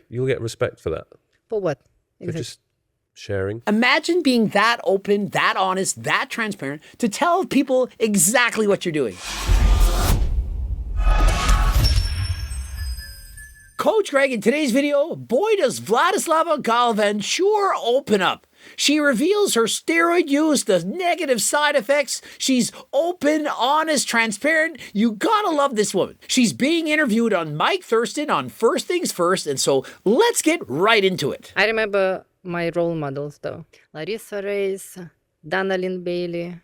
You'll get respect for that. For what? For just sharing. Imagine being that open, that honest, that transparent to tell people exactly what you're doing. Coach Greg, in today's video, boy does Vladislava Galvan sure open up. She reveals her steroid use, the negative side effects. She's open, honest, transparent. You gotta love this woman. She's being interviewed on Mike Thurston on First Things First, and so let's get right into it. I remember my role models though. Larissa Reyes, Dana Lynn Bailey,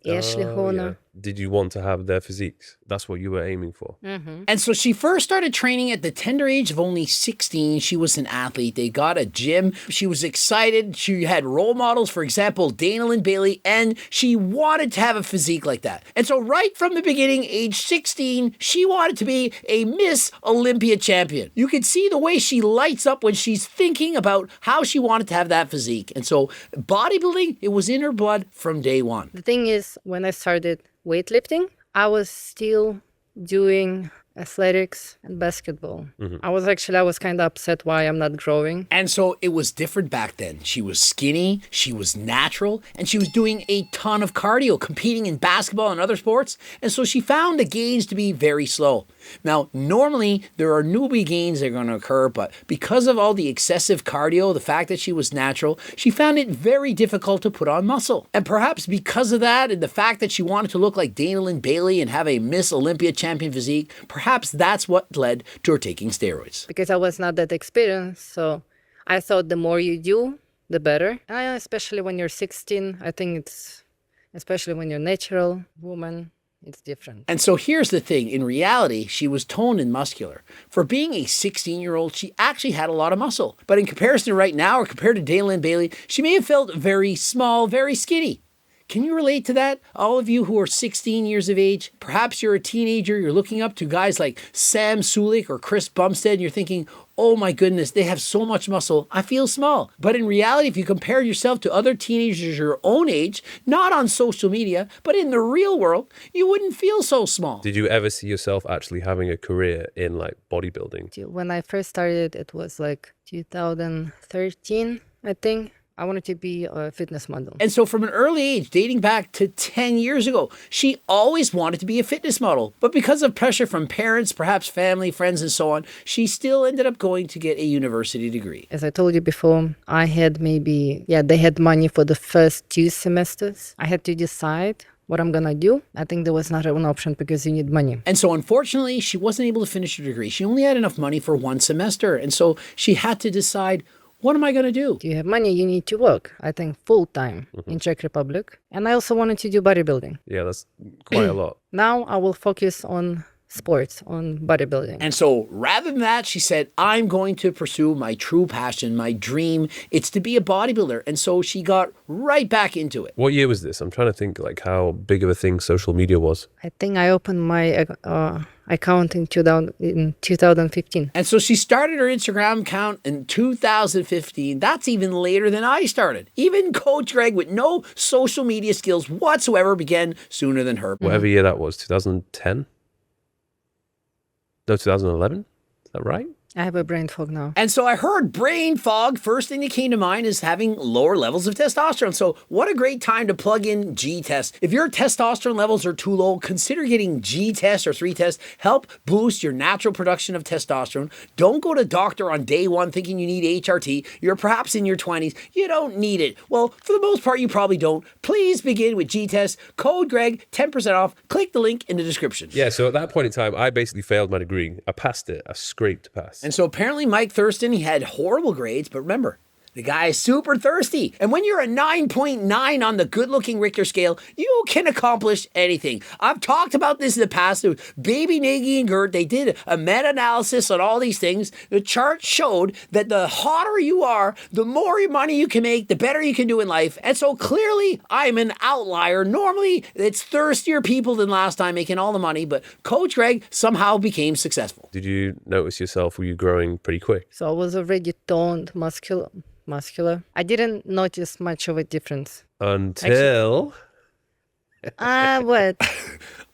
Ashley Horner. Yeah. Did you want to have their physiques? That's what you were aiming for. And so she first started training at the tender age of only 16. She was an athlete. They got a gym. She was excited. She had role models, for example, Dana Lynn Bailey, and she wanted to have a physique like that. And so right from the beginning, age 16, she wanted to be a Miss Olympia champion. You can see the way she lights up when she's thinking about how she wanted to have that physique. And so bodybuilding, it was in her blood from day one. The thing is, when I started weightlifting, I was still doing athletics and basketball. I was kind of upset why I'm not growing. And so it was different back then. She was skinny, she was natural, and she was doing a ton of cardio, competing in basketball and other sports. And so she found the gains to be very slow. Now, normally there are newbie gains that are going to occur, but because of all the excessive cardio, the fact that she was natural, she found it very difficult to put on muscle. And perhaps because of that and the fact that she wanted to look like Dana Lynn Bailey and have a Miss Olympia champion physique, perhaps that's what led to her taking steroids. Because I was not that experienced, so I thought the more you do, the better. And especially when you're 16, I think especially when you're a natural woman, it's different. And so here's the thing. In reality, she was toned and muscular. For being a 16-year-old, she actually had a lot of muscle. But in comparison to right now, or compared to Dana Lynn Bailey, she may have felt very small, very skinny. Can you relate to that? All of you who are 16 years of age, perhaps you're a teenager, you're looking up to guys like Sam Sulik or Chris Bumstead, and you're thinking, oh my goodness, they have so much muscle, I feel small. But in reality, if you compare yourself to other teenagers your own age, not on social media, but in the real world, you wouldn't feel so small. Did you ever see yourself actually having a career in like bodybuilding? When I first started, it was like 2013, I think. I wanted to be a fitness model. And so from an early age, dating back to 10 years ago, she always wanted to be a fitness model. But because of pressure from parents, perhaps family, friends, and so on, she still ended up going to get a university degree. As I told you before, I had they had money for the first 2 semesters. I had to decide what I'm gonna do. I think there was not an option because you need money. And so unfortunately, she wasn't able to finish her degree. She only had enough money for 1 semester. And so she had to decide, what am I going to do? If you have money, you need to work, I think, full-time in Czech Republic. And I also wanted to do bodybuilding. Yeah, that's quite a lot. Now I will focus on sports, on bodybuilding. And so rather than that, she said, I'm going to pursue my true passion, my dream. It's to be a bodybuilder. And so she got right back into it. What year was this? I'm trying to think like how big of a thing social media was. I think I opened my account in 2015. And so she started her Instagram account in 2015. That's even later than I started. Even Coach Greg, with no social media skills whatsoever, began sooner than her. Whatever year that was, 2010? No, 2011? Is that right? I have a brain fog now. And so I heard brain fog. First thing that came to mind is having lower levels of testosterone. So what a great time to plug in G-Test. If your testosterone levels are too low, consider getting G-Test or 3-Test. Help boost your natural production of testosterone. Don't go to doctor on day one thinking you need HRT. You're perhaps in your 20s. You don't need it. Well, for the most part, you probably don't. Please begin with G-Test. Code Greg, 10% off. Click the link in the description. Yeah, so at that point in time, I basically failed my degree. I passed it. I scraped pass. And so apparently Mike Thurston, he had horrible grades, but remember, the guy is super thirsty. And when you're a 9.9 on the good-looking Richter scale, you can accomplish anything. I've talked about this in the past. Baby, Nagy, and Gert, they did a meta-analysis on all these things. The chart showed that the hotter you are, the more money you can make, the better you can do in life. And so clearly, I'm an outlier. Normally, it's thirstier people than last time making all the money, but Coach Greg somehow became successful. Did you notice yourself, were you growing pretty quick? So I was already toned, muscular. I didn't notice much of a difference. Until What?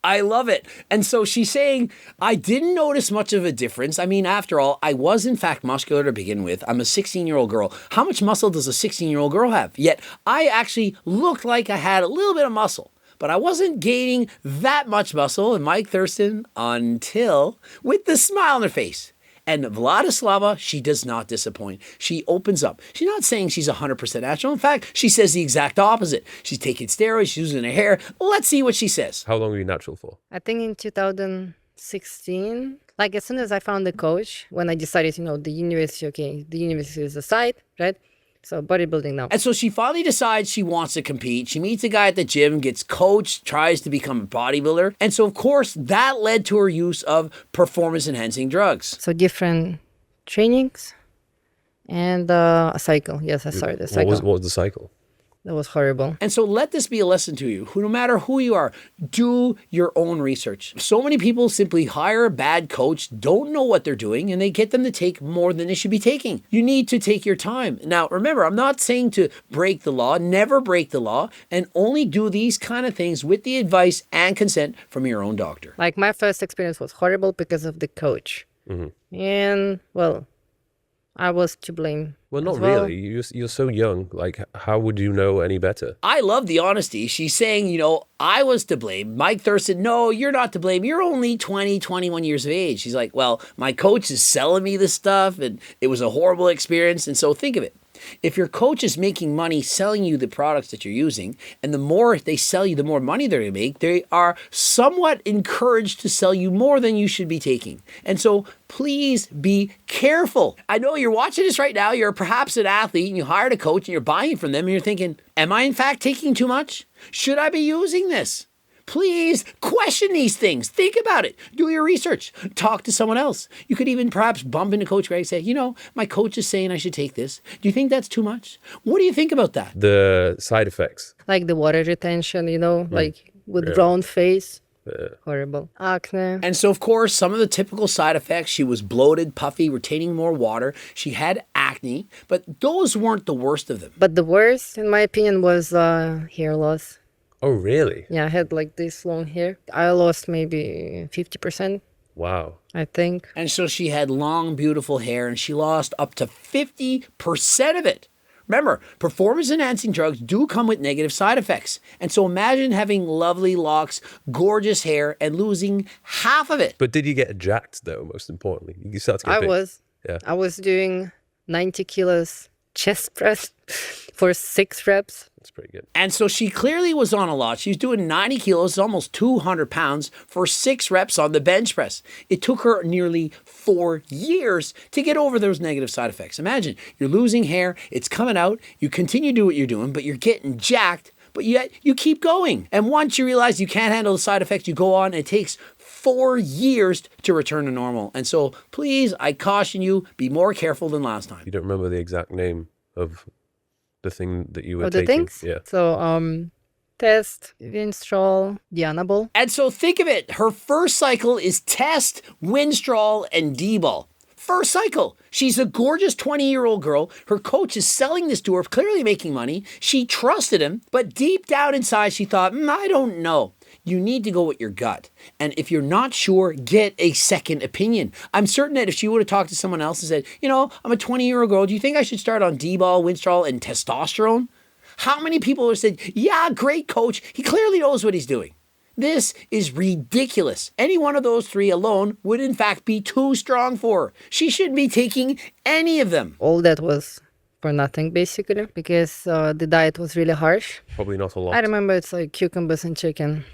I love it. And so she's saying, I didn't notice much of a difference. I mean, after all, I was in fact muscular to begin with. I'm a 16-year-old girl. How much muscle does a 16-year-old girl have? Yet I actually looked like I had a little bit of muscle. But I wasn't gaining that much muscle in Mike Thurston until, with the smile on her face. And Vladislava, she does not disappoint. She opens up. She's not saying she's 100% natural. In fact, she says the exact opposite. She's taking steroids, she's using her hair. Let's see what she says. How long were you natural for? I think in 2016, like as soon as I found the coach, when I decided, the university is a side, right? So bodybuilding now. And so she finally decides she wants to compete. She meets a guy at the gym, gets coached, tries to become a bodybuilder. And so, of course, that led to her use of performance-enhancing drugs. So different trainings and a cycle. Yes, I started a cycle. What was the cycle? That was horrible. And so let this be a lesson to you. No matter who you are, do your own research. So many people simply hire a bad coach, don't know what they're doing, and they get them to take more than they should be taking. You need to take your time. Now, remember, I'm not saying to break the law, never break the law, and only do these kind of things with the advice and consent from your own doctor. Like my first experience was horrible because of the coach. And, well, I was to blame. Well, not as well. really. You're so young. Like, how would you know any better? I love the honesty. She's saying, I was to blame. Mike Thurston, no, you're not to blame. You're only 20, 21 years of age. She's like, well, my coach is selling me this stuff and it was a horrible experience. And so think of it. If your coach is making money selling you the products that you're using, and the more they sell you, the more money they're going to make, they are somewhat encouraged to sell you more than you should be taking. And so please be careful. I know you're watching this right now. You're perhaps an athlete and you hired a coach and you're buying from them and you're thinking, am I in fact taking too much? Should I be using this? Please question these things. Think about it. Do your research. Talk to someone else. You could even perhaps bump into Coach Greg and say, my coach is saying I should take this. Do you think that's too much? What do you think about that? The side effects. Like the water retention, like with round face. Yeah. Horrible. Acne. And so, of course, some of the typical side effects, she was bloated, puffy, retaining more water. She had acne, but those weren't the worst of them. But the worst, in my opinion, was hair loss. Oh, really? Yeah, I had like this long hair. I lost maybe 50%, Wow. I think. And so she had long, beautiful hair, and she lost up to 50% of it. Remember, performance-enhancing drugs do come with negative side effects. And so imagine having lovely locks, gorgeous hair, and losing half of it. But did you get jacked, though, most importantly? You start to get big. Yeah. I was doing 90 kilos chest press for 6 reps. That's pretty good. And so she clearly was on a lot. She was doing 90 kilos, almost 200 pounds for 6 reps on the bench press. It took her nearly 4 years to get over those negative side effects. Imagine, you're losing hair, it's coming out, you continue to do what you're doing, but you're getting jacked, but yet you keep going. And once you realize you can't handle the side effects, you go on, and it takes 4 years to return to normal. And so please, I caution you, be more careful than last time. You don't remember the exact name of the thing that you were Of the taking? things? Yeah. So, test, Winstrol, Dianabol. And so think of it. Her first cycle is test, Winstrol, and D-ball. First cycle. She's a gorgeous 20-year-old girl. Her coach is selling this to her, clearly making money. She trusted him, but deep down inside, she thought, I don't know. You need to go with your gut. And if you're not sure, get a second opinion. I'm certain that if she would have talked to someone else and said, I'm a 20-year-old girl, do you think I should start on D-ball, Winstrol, and testosterone? How many people would have said, yeah, great coach. He clearly knows what he's doing. This is ridiculous. Any one of those 3 alone would in fact be too strong for her. She shouldn't be taking any of them. All that was for nothing, basically, because the diet was really harsh. Probably not a lot. I remember it's like cucumbers and chicken.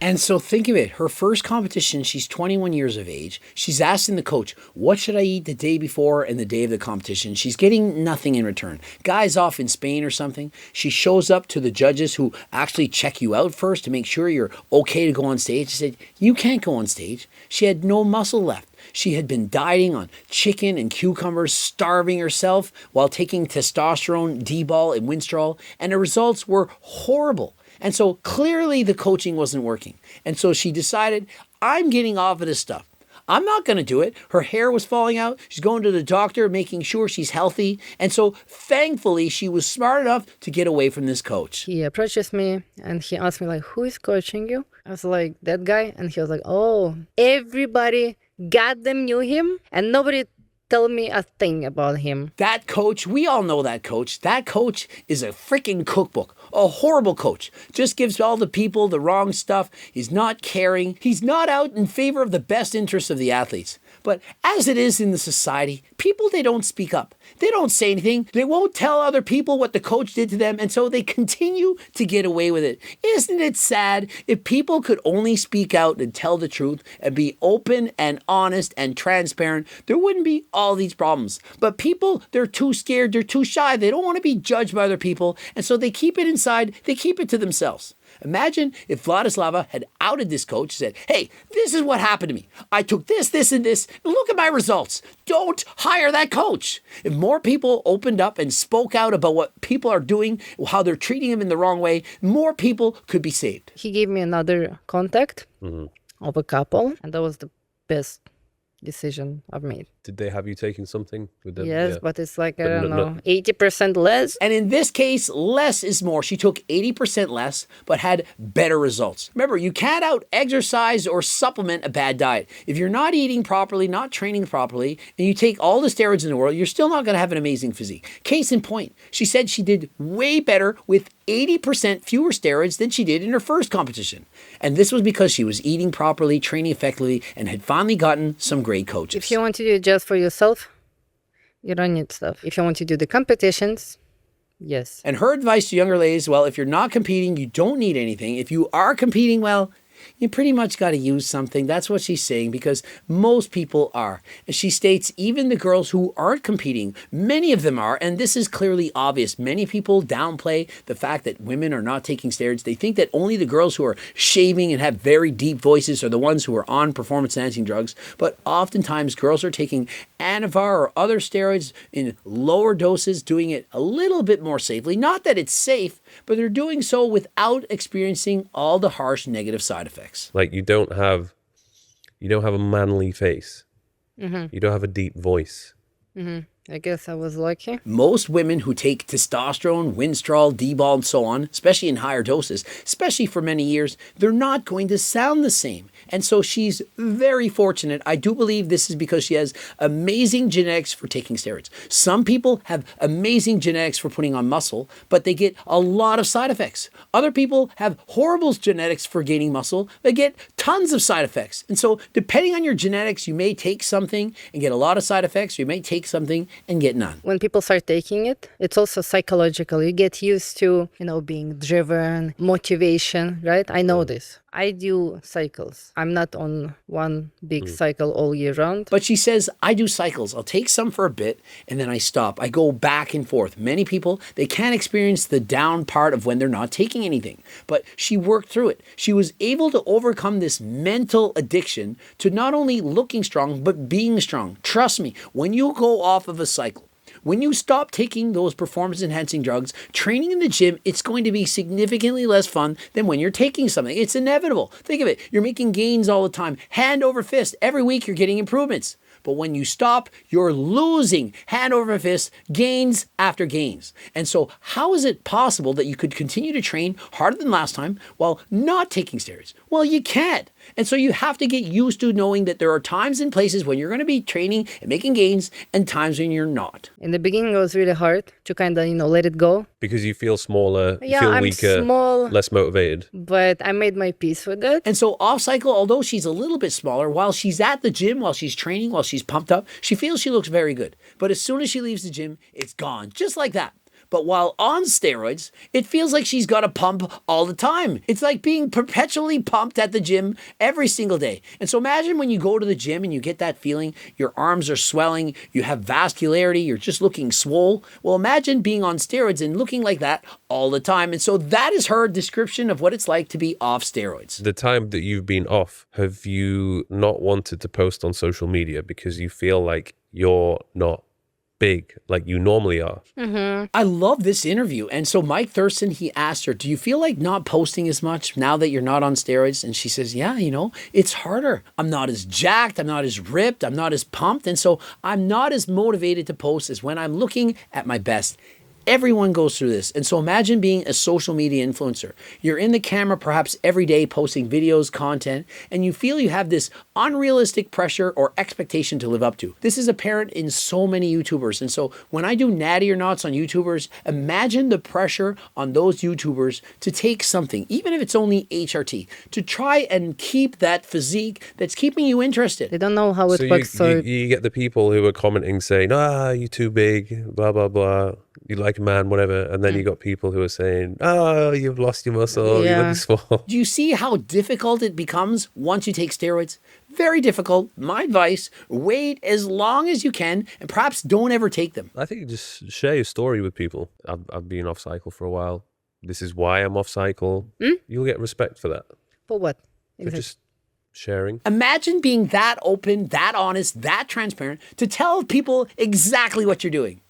And so think of it, her first competition, she's 21 years of age. She's asking the coach, what should I eat the day before and the day of the competition? She's getting nothing in return. Guy's off in Spain or something. She shows up to the judges who actually check you out first to make sure you're okay to go on stage. She said, you can't go on stage. She had no muscle left. She had been dieting on chicken and cucumbers, starving herself while taking testosterone, D-ball, and Winstrol, and the results were horrible. And so clearly the coaching wasn't working. And so she decided, I'm getting off of this stuff. I'm not going to do it. Her hair was falling out. She's going to the doctor, making sure she's healthy. And so thankfully, she was smart enough to get away from this coach. He approaches me and he asked me like, who is coaching you? I was like, that guy. And he was like, oh, everybody goddamn knew him and nobody told me a thing about him. That coach, we all know that coach. That coach is a freaking cookbook. A horrible coach. Just gives all the people the wrong stuff. He's not caring. He's not out in favor of the best interests of the athletes. But as it is in the society, people, they don't speak up. They don't say anything. They won't tell other people what the coach did to them. And so they continue to get away with it. Isn't it sad? If people could only speak out and tell the truth and be open and honest and transparent, there wouldn't be all these problems. But people, they're too scared. They're too shy. They don't want to be judged by other people. And so they keep it inside. They keep it to themselves. Imagine if Vladislava had outed this coach, said, hey, this is what happened to me. I took this, this, and this. Look at my results. Don't hire that coach. If more people opened up and spoke out about what people are doing, how they're treating him in the wrong way, more people could be saved. He gave me another contact of a couple, and that was the best decision I've made. Did they have you taking something with them? Yes, Yeah. but it's like, I But don't know, 80% less. And in this case, less is more. She took 80% less, but had better results. Remember, you can't out-exercise or supplement a bad diet. If you're not eating properly, not training properly, and you take all the steroids in the world, you're still not going to have an amazing physique. Case in point, she said she did way better with 80% fewer steroids than she did in her first competition. And this was because she was eating properly, training effectively, and had finally gotten some great coaches. If you want to do it just for yourself, you don't need stuff. If you want to do the competitions, yes. And her advice to younger ladies, well, if you're not competing, you don't need anything. If you are competing, well, you pretty much got to use something. That's what she's saying, because most people are. And she states even the girls who aren't competing, many of them are, and this is clearly obvious. Many people downplay the fact that women are not taking steroids. They think that only the girls who are shaving and have very deep voices are the ones who are on performance-enhancing drugs. But oftentimes, girls are taking Anavar or other steroids in lower doses, doing it a little bit more safely. Not that it's safe, but they're doing so without experiencing all the harsh negative side effects. Like you don't have a manly face. You don't have a deep voice. I guess I was lucky. Most women who take testosterone, Winstrol, D-bol, and so on, especially in higher doses, especially for many years, they're not going to sound the same. And so she's very fortunate. I do believe this is because she has amazing genetics for taking steroids. Some people have amazing genetics for putting on muscle, but they get a lot of side effects. Other people have horrible genetics for gaining muscle. They get tons of side effects. And so depending on your genetics, you may take something and get a lot of side effects. You may take something and get none. When people start taking it, it's also psychological. You get used to, being driven, motivation, right? I know this. I do cycles. I'm not on one big cycle all year round. But she says, I do cycles. I'll take some for a bit and then I stop. I go back and forth. Many people, they can't experience the down part of when they're not taking anything. But she worked through it. She was able to overcome this mental addiction to not only looking strong, but being strong. Trust me, when you go off of a cycle, when you stop taking those performance-enhancing drugs, training in the gym, it's going to be significantly less fun than when you're taking something. It's inevitable. Think of it. You're making gains all the time. Hand over fist. Every week you're getting improvements. But when you stop, you're losing hand over fist, gains after gains. And so how is it possible that you could continue to train harder than last time while not taking steroids? Well, you can't. And so you have to get used to knowing that there are times and places when you're going to be training and making gains and times when you're not. In the beginning, it was really hard to kind of, let it go. Because you feel smaller, you Yeah, feel I'm weaker, small. less motivated. But I made my peace with it. And so off cycle, although she's a little bit smaller, while she's at the gym, while she's training, while she's pumped up, she feels she looks very good. But as soon as she leaves the gym, it's gone, just like that. But while on steroids, it feels like she's got to pump all the time. It's like being perpetually pumped at the gym every single day. And so imagine when you go to the gym and you get that feeling, your arms are swelling, you have vascularity, you're just looking swole. Well, imagine being on steroids and looking like that all the time. And so that is her description of what it's like to be off steroids. The time that you've been off, have you not wanted to post on social media because you feel like you're not big like you normally are. I love this interview. And so Mike Thurston, he asked her, do you feel like not posting as much now that you're not on steroids? And she says, yeah, it's harder. I'm not as jacked. I'm not as ripped. I'm not as pumped. And so I'm not as motivated to post as when I'm looking at my best. Everyone goes through this. And so imagine being a social media influencer. You're in the camera perhaps every day posting videos, content, and you feel you have this unrealistic pressure or expectation to live up to. This is apparent in so many YouTubers. And so when I do natty or nots on YouTubers, imagine the pressure on those YouTubers to take something, even if it's only HRT, to try and keep that physique that's keeping you interested. They don't know how it works. You get the people who are commenting saying, you're too big, blah, blah, blah. You like a man, whatever. And then you got people who are saying, you've lost your muscle, you look small. Do you see how difficult it becomes once you take steroids? Very difficult. My advice, wait as long as you can and perhaps don't ever take them. I think just share your story with people. I've been off cycle for a while. This is why I'm off cycle. You'll get respect for that. For what? For just sharing. Imagine being that open, that honest, that transparent to tell people exactly what you're doing.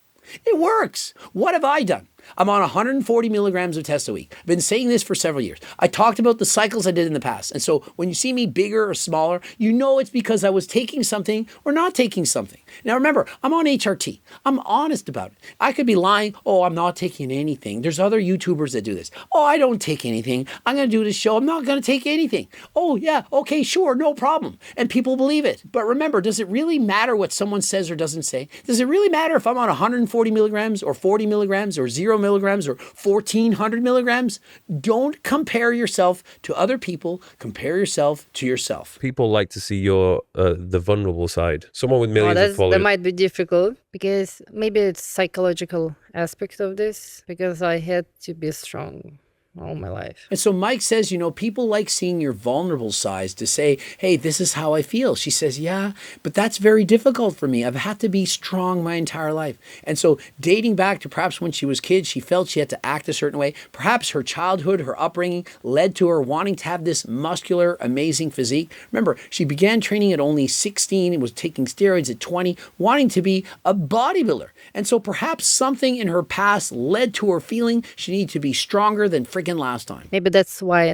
It works. What have I done? I'm on 140 milligrams of Testo a week. I've been saying this for several years. I talked about the cycles I did in the past. And so when you see me bigger or smaller, you know it's because I was taking something or not taking something. Now remember, I'm on HRT. I'm honest about it. I could be lying. Oh, I'm not taking anything. There's other YouTubers that do this. Oh, I don't take anything. I'm going to do this show. I'm not going to take anything. Oh, yeah. Okay, sure. No problem. And people believe it. But remember, does it really matter what someone says or doesn't say? Does it really matter if I'm on 140 milligrams or 40 milligrams or 0 milligrams or 1,400 milligrams? Don't compare yourself to other people. Compare yourself to yourself. People like to see your the vulnerable side. Someone with millions of followers. That might be difficult because maybe it's psychological aspect of this because I had to be strong all my life. And so Mike says, people like seeing your vulnerable sides to say, hey, this is how I feel. She says, yeah, but that's very difficult for me. I've had to be strong my entire life. And so dating back to perhaps when she was a kid, she felt she had to act a certain way. Perhaps her childhood, her upbringing led to her wanting to have this muscular, amazing physique. Remember, she began training at only 16 and was taking steroids at 20, wanting to be a bodybuilder. And so perhaps something in her past led to her feeling she needed to be stronger than freaking last time. Maybe that's why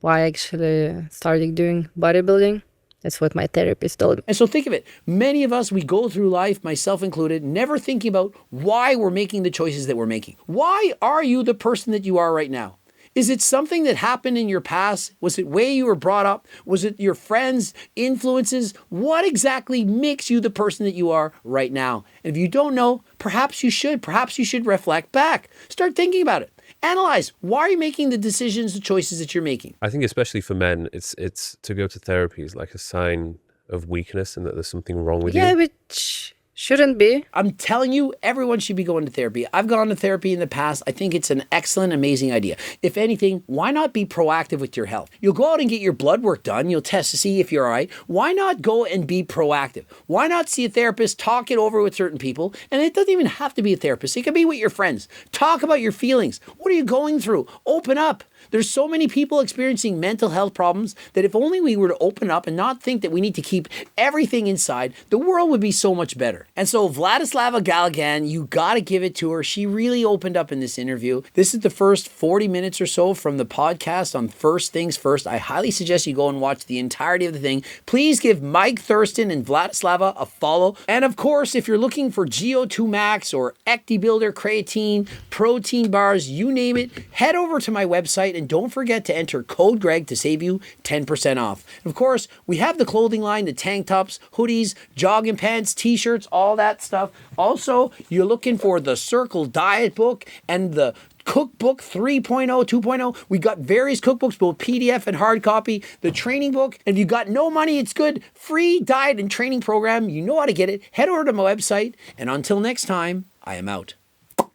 I actually started doing bodybuilding. That's what my therapist told me. And so think of it. Many of us, we go through life, myself included, never thinking about why we're making the choices that we're making. Why are you the person that you are right now? Is it something that happened in your past? Was it way you were brought up? Was it your friends' influences? What exactly makes you the person that you are right now? And if you don't know, perhaps you should reflect back. Start thinking about it. Analyze. Why are you making the decisions, the choices that you're making? I think especially for men, it's to go to therapy is like a sign of weakness and that there's something wrong with you. Yeah, which shouldn't be. I'm telling you, everyone should be going to therapy. I've gone to therapy in the past. I think it's an excellent, amazing idea. If anything, why not be proactive with your health? You'll go out and get your blood work done. You'll test to see if you're all right. Why not go and be proactive? Why not see a therapist, talk it over with certain people? And it doesn't even have to be a therapist. It could be with your friends. Talk about your feelings. What are you going through? Open up. There's so many people experiencing mental health problems that if only we were to open up and not think that we need to keep everything inside, the world would be so much better. And so Vladislava Galigan, you got to give it to her. She really opened up in this interview. This is the first 40 minutes or so from the podcast on First Things First. I highly suggest you go and watch the entirety of the thing. Please give Mike Thurston and Vladislava a follow. And of course, if you're looking for GO2 Max or Ecti Builder, creatine, protein bars, you name it, head over to my website and don't forget to enter code Greg to save you 10% off. And of course, we have the clothing line, the tank tops, hoodies, jogging pants, t-shirts, all that stuff. Also, you're looking for the Circle Diet book and the Cookbook 3.0, 2.0. We got various cookbooks, both PDF and hard copy. The training book. And if you got no money, it's good. Free diet and training program. You know how to get it. Head over to my website. And until next time, I am out.